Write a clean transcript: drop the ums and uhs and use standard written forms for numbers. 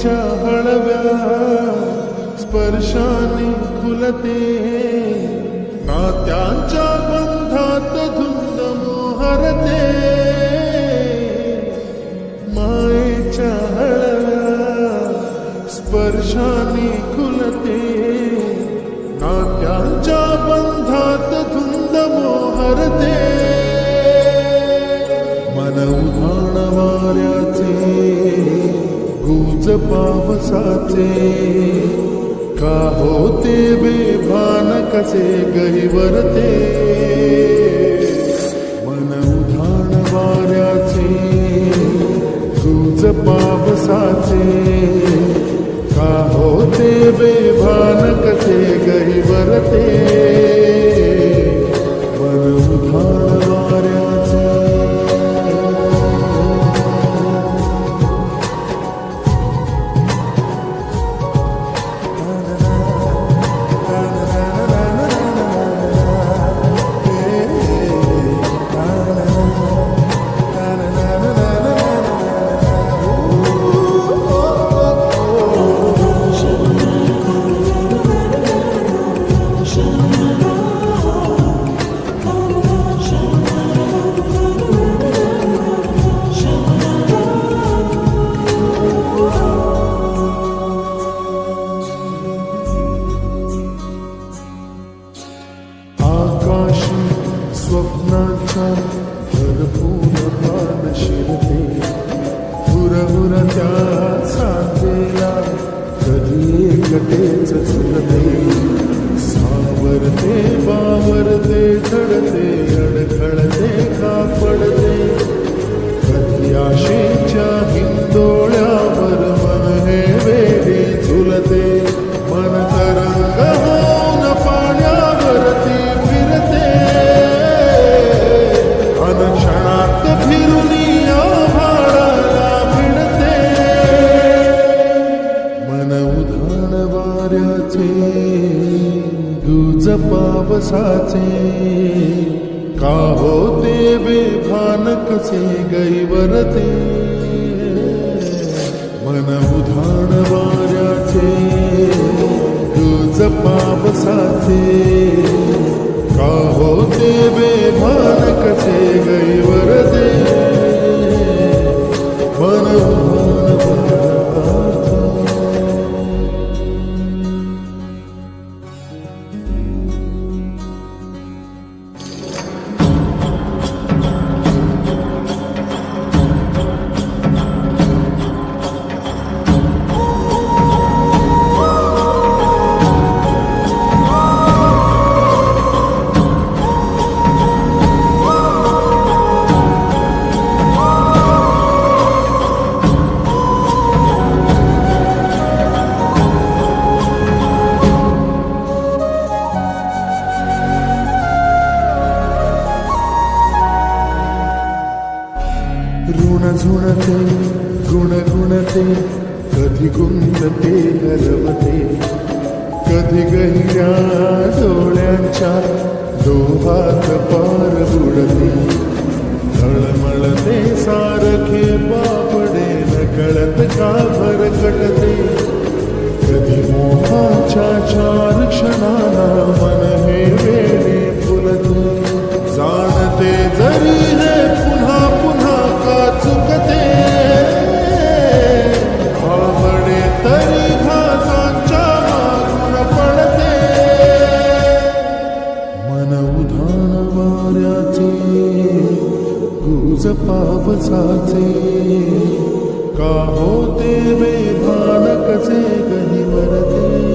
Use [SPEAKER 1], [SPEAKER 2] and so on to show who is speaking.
[SPEAKER 1] मायेच्या हळव्या स्पर्शाने खुलते, नात्यांच्या बंधात धुंद मोहरते. मायेच्या हळव्या स्पर्शाने खुलते, नात्यांच्या बंधात धुंद मोहरते. मन उधाण वाऱ्याचे गुज पावसाचे, का होते बेभान कसे गहिवरते. मन उधाण वाऱ्याचे गुज पावसाचे, का होते बेभान कसे गहिवरते. मन उधाण वाऱ्याचे स्वप्नाच्या भरपूर पान शिरते, हुरहुर त्या साथेला कधी एकटेच झुलते. सावरते बावरते ठरते अडखळते का पडते, कधी आशेच्या हिंदोळ्यावर मन हे वेळी झुलते. मन तरंग होऊन पाण्यावरती फिरते, क्षणात फिरून आभाळाला भिडते. मन उधाण वाऱ्याचे गुज पावसाचे, का होते बेभान कसे गहिवरते. मन उधाण वाऱ्याचे गुज पावसाचे, का होते बेभान कसे गहिवरते. मन उधाण वाऱ्याचे ऋण झुणते गुणगुणते, कधी गुंतते हरवते, कधी गहिऱ्या डोळ्यांच्या डोहात पार बुडते. तळमळते सारखे बापडे नकळत का भरकटते, कधी मोहाच्या चार क्षणाला मन हे वेळे फुलते. जाणते जरी हे पुन्हा पुन्हा का चुकते, आवडे तरी घासांच्या मागून पडते. मन उधाण वाऱ्याचे गुज पावसाचे, का होते बेभान कसे गहिवरते.